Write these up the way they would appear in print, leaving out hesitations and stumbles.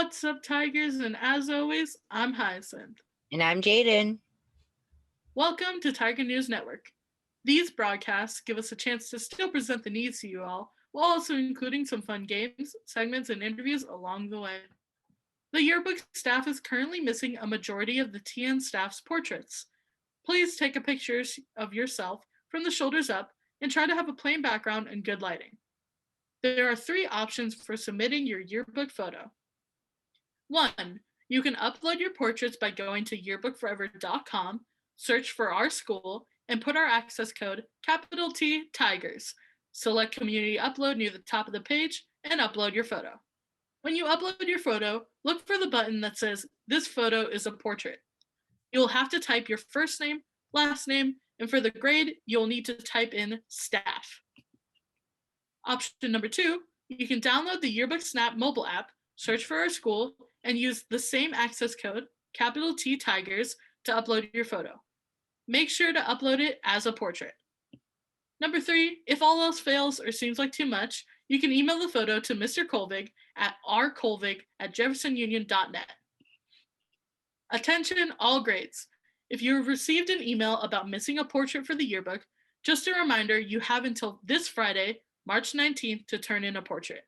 What's up, Tigers? And as always, I'm Hyacinth. And I'm Jaden. Welcome to Tiger News Network. These broadcasts give us a chance to still present the news to you all, while also including some fun games, segments, and interviews along the way. The yearbook staff is currently missing a majority of the TN staff's portraits. Please take a picture of yourself from the shoulders up and try to have a plain background and good lighting. There are 3 options for submitting your yearbook photo. 1. You can upload your portraits by going to yearbookforever.com, search for our school, and put our access code capital T Tigers. Select Community Upload near the top of the page and upload your photo. When you upload your photo, look for the button that says, "This photo is a portrait." You'll have to type your first name, last name, and for the grade, you'll need to type in staff. Option number 2, you can download the Yearbook Snap mobile app, search for our school, and use the same access code, capital T Tigers, to upload your photo. Make sure to upload it as a portrait. Number 3, if all else fails or seems like too much, you can email the photo to Mr. Colvig at rcolvig@jeffersonunion.net. Attention, all grades. If you have received an email about missing a portrait for the yearbook, just a reminder, you have until this Friday, March 19th, to turn in a portrait.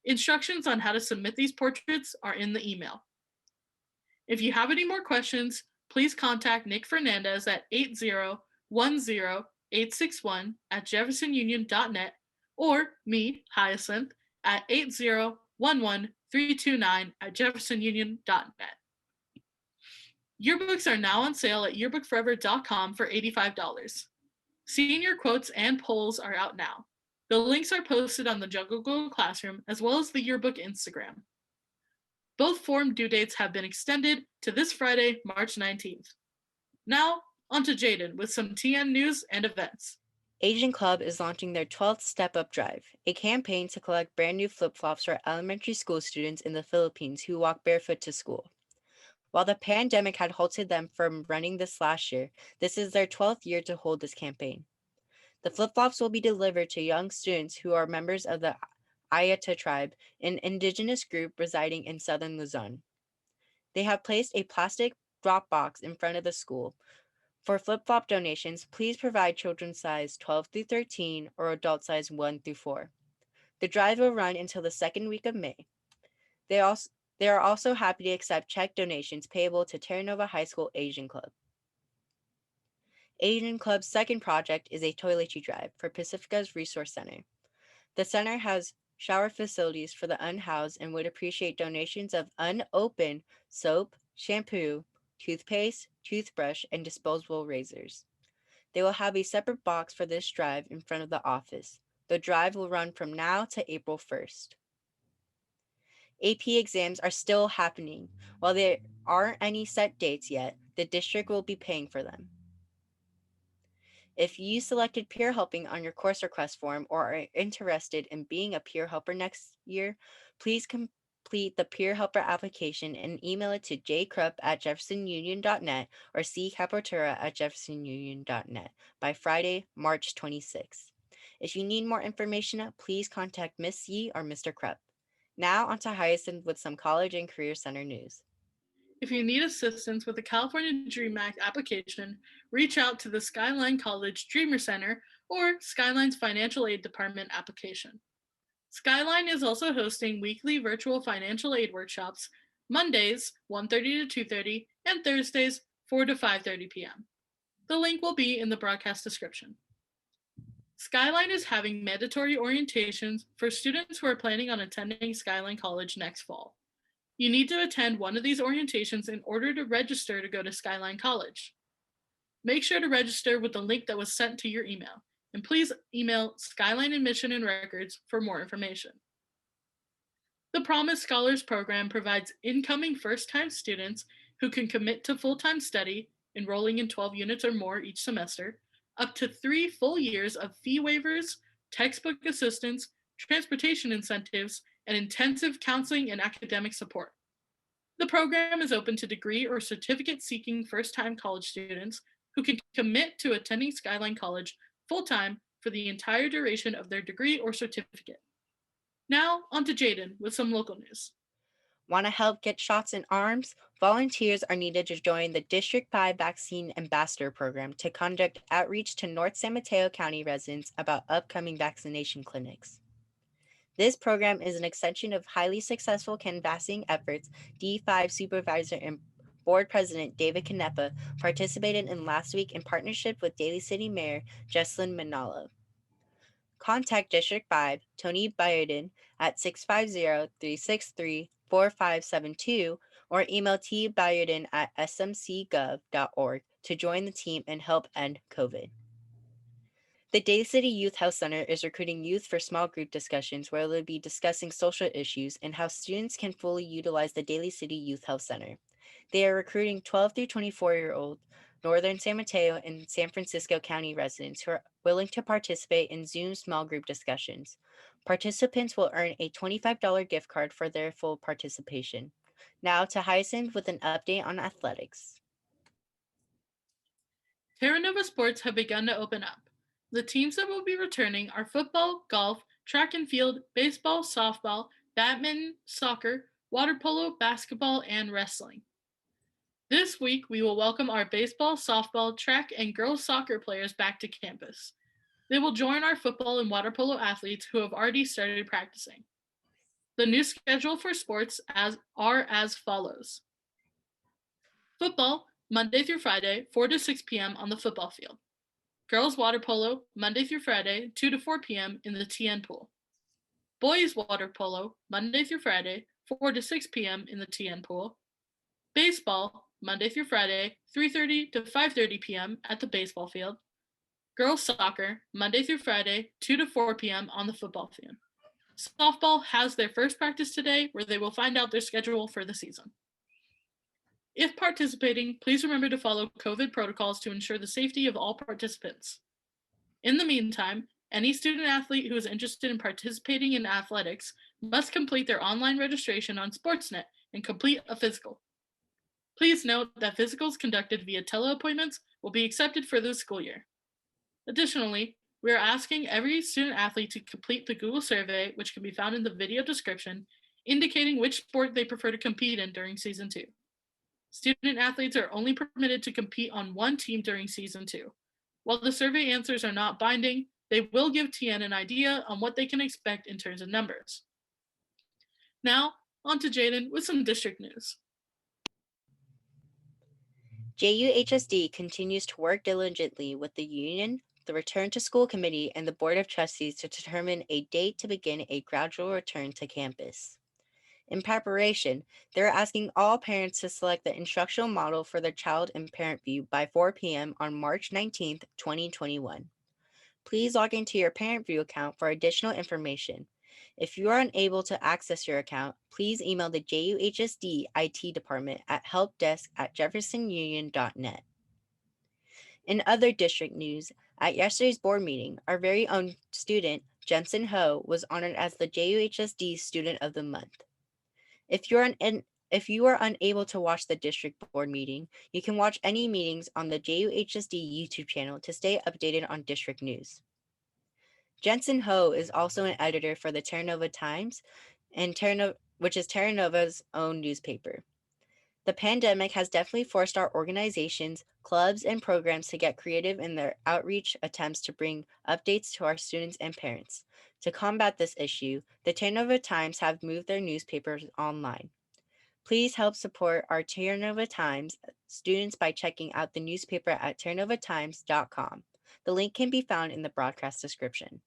Instructions on how to submit these portraits are in the email. If you have any more questions, please contact Nick Fernandez at 8010861@jeffersonunion.net or me, Hyacinth, at 8011329@jeffersonunion.net. Yearbooks are now on sale at yearbookforever.com for $85. Senior quotes and polls are out now. The links are posted on the Google Classroom as well as the Yearbook Instagram. Both form due dates have been extended to this Friday, March 19th. Now, on to Jaden with some TN news and events. Asian Club is launching their 12th Step Up Drive, a campaign to collect brand new flip-flops for elementary school students in the Philippines who walk barefoot to school. While the pandemic had halted them from running this last year, this is their 12th year to hold this campaign. The flip-flops will be delivered to young students who are members of the Ayata tribe, an indigenous group residing in southern Luzon. They have placed a plastic drop box in front of the school. For flip-flop donations, please provide children's size 12 through 13 or adult size 1 through 4. The drive will run until the second week of May. They are also happy to accept check donations payable to Terra Nova High School Asian Club. Asian Club's second project is a toiletry drive for Pacifica's Resource Center. The center has shower facilities for the unhoused and would appreciate donations of unopened soap, shampoo, toothpaste, toothbrush, and disposable razors. They will have a separate box for this drive in front of the office. The drive will run from now to April 1st. AP exams are still happening. While there aren't any set dates yet, the district will be paying for them. If you selected peer helping on your course request form or are interested in being a peer helper next year, please complete the peer helper application and email it to jkrupp@jeffersonunion.net or ccalpotura@jeffersonunion.net by Friday, March 26th. If you need more information, please contact Miss Yee or Mr. Krupp. Now on to Hyacinth with some college and career center news. If you need assistance with the California Dream Act application, reach out to the Skyline College Dreamer Center or Skyline's Financial Aid Department application. Skyline is also hosting weekly virtual financial aid workshops, Mondays 1:30 to 2:30 and Thursdays 4 to 5:30 p.m. The link will be in the broadcast description. Skyline is having mandatory orientations for students who are planning on attending Skyline College next fall. You need to attend one of these orientations in order to register to go to Skyline College. Make sure to register with the link that was sent to your email, and please email Skyline Admission and Records for more information. The Promise Scholars Program provides incoming first-time students who can commit to full-time study, enrolling in 12 units or more each semester, up to 3 full years of fee waivers, textbook assistance, transportation incentives, and intensive counseling and academic support. The program is open to degree or certificate-seeking first-time college students who can commit to attending Skyline College full-time for the entire duration of their degree or certificate. Now, on to Jaden with some local news. Want to help get shots in arms? Volunteers are needed to join the District 5 Vaccine Ambassador Program to conduct outreach to North San Mateo County residents about upcoming vaccination clinics. This program is an extension of highly successful canvassing efforts D5 Supervisor and Board President David Canepa participated in last week in partnership with Daly City Mayor Jesslyn Manalo. Contact District 5 Tony Bayuden at 650-363-4572 or email tbayuden at smcgov.org to join the team and help end COVID. The Daly City Youth Health Center is recruiting youth for small group discussions where they'll be discussing social issues and how students can fully utilize the Daly City Youth Health Center. They are recruiting 12 through 24-year-old Northern San Mateo and San Francisco County residents who are willing to participate in Zoom small group discussions. Participants will earn a $25 gift card for their full participation. Now to Hyacinth with an update on athletics. Terra Nova sports have begun to open up. The teams that will be returning are football, golf, track and field, baseball, softball, badminton, soccer, water polo, basketball, and wrestling. This week, we will welcome our baseball, softball, track, and girls soccer players back to campus. They will join our football and water polo athletes who have already started practicing. The new schedule for sports are as follows. Football, Monday through Friday, 4 to 6 p.m. on the football field. Girls water polo, Monday through Friday, 2 to 4 p.m. in the TN pool. Boys water polo, Monday through Friday, 4 to 6 p.m. in the TN pool. Baseball, Monday through Friday, 3:30 to 5:30 p.m. at the baseball field. Girls soccer, Monday through Friday, 2 to 4 p.m. on the football field. Softball has their first practice today, where they will find out their schedule for the season. If participating, please remember to follow COVID protocols to ensure the safety of all participants. In the meantime, any student athlete who is interested in participating in athletics must complete their online registration on Sportsnet and complete a physical. Please note that physicals conducted via teleappointments will be accepted for this school year. Additionally, we are asking every student athlete to complete the Google survey, which can be found in the video description, indicating which sport they prefer to compete in during Season 2. Student athletes are only permitted to compete on one team during Season 2. While the survey answers are not binding, they will give TN an idea on what they can expect in terms of numbers. Now, on to Jaden with some district news. JUHSD continues to work diligently with the union, the Return to School Committee, and the Board of Trustees to determine a date to begin a gradual return to campus. In preparation, they're asking all parents to select the instructional model for their child in Parent View by 4 p.m. on March 19, 2021. Please log into your Parent View account for additional information. If you are unable to access your account, please email the JUHSD IT department at helpdesk@jeffersonunion.net. In other district news, at yesterday's board meeting, our very own student, Jensen Ho, was honored as the JUHSD Student of the Month. If you are unable to watch the district board meeting, you can watch any meetings on the JUHSD YouTube channel to stay updated on district news. Jensen Ho is also an editor for the Terra Nova Times, which is Terra Nova's own newspaper. The pandemic has definitely forced our organizations, clubs, and programs to get creative in their outreach attempts to bring updates to our students and parents. To combat this issue, the Terra Nova Times have moved their newspapers online. Please help support our Terra Nova Times students by checking out the newspaper at terranovatimes.com. The link can be found in the broadcast description.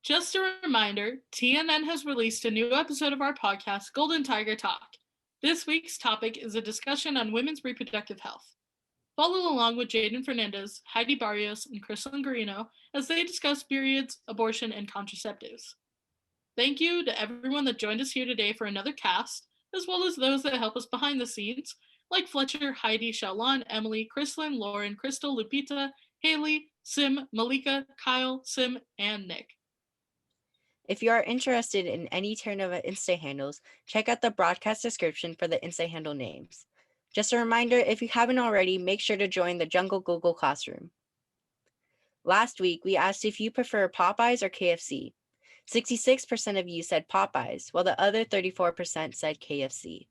Just a reminder, TNN has released a new episode of our podcast, Golden Tiger Talk. This week's topic is a discussion on women's reproductive health. Follow along with Jaden Fernandez, Heidi Barrios, and Crystalyn Garino as they discuss periods, abortion, and contraceptives. Thank you to everyone that joined us here today for another cast, as well as those that help us behind the scenes, like Fletcher, Heidi, Shalan, Emily, Crystalyn, Lauren, Crystal, Lupita, Haley, Sim, Malika, Kyle, Sim, and Nick. If you are interested in any Terra Nova Insta handles, check out the broadcast description for the Insta handle names. Just a reminder, if you haven't already, make sure to join the Jungle Google Classroom. Last week, we asked if you prefer Popeyes or KFC. 66% of you said Popeyes, while the other 34% said KFC.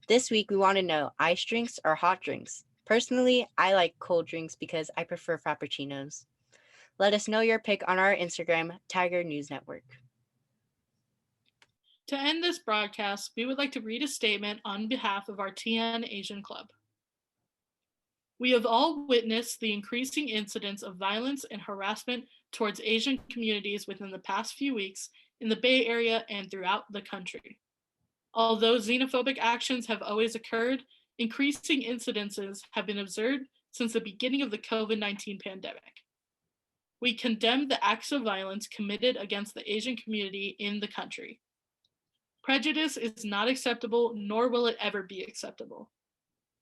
This week, we want to know ice drinks or hot drinks. Personally, I like cold drinks because I prefer frappuccinos. Let us know your pick on our Instagram, Tiger News Network. To end this broadcast, we would like to read a statement on behalf of our TN Asian Club. We have all witnessed the increasing incidence of violence and harassment towards Asian communities within the past few weeks in the Bay Area and throughout the country. Although xenophobic actions have always occurred, increasing incidences have been observed since the beginning of the COVID-19 pandemic. We condemn the acts of violence committed against the Asian community in the country. Prejudice is not acceptable, nor will it ever be acceptable.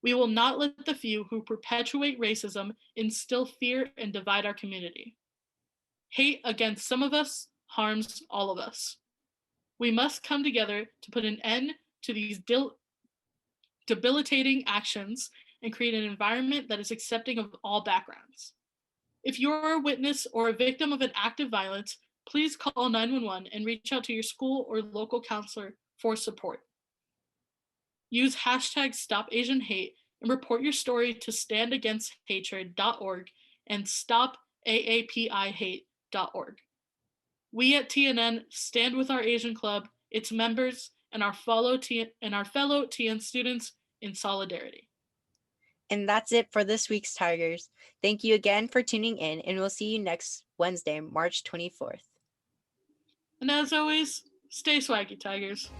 We will not let the few who perpetuate racism instill fear and divide our community. Hate against some of us harms all of us. We must come together to put an end to these debilitating actions and create an environment that is accepting of all backgrounds. If you're a witness or a victim of an act of violence, please call 911 and reach out to your school or local counselor for support. Use hashtag #StopAsianHate and report your story to standagainsthatred.org and stopaapihate.org. We at TNN stand with our Asian Club, its members, and our fellow TN students in solidarity. And that's it for this week's Tigers. Thank you again for tuning in, and we'll see you next Wednesday, March 24th. And as always, stay swaggy, Tigers.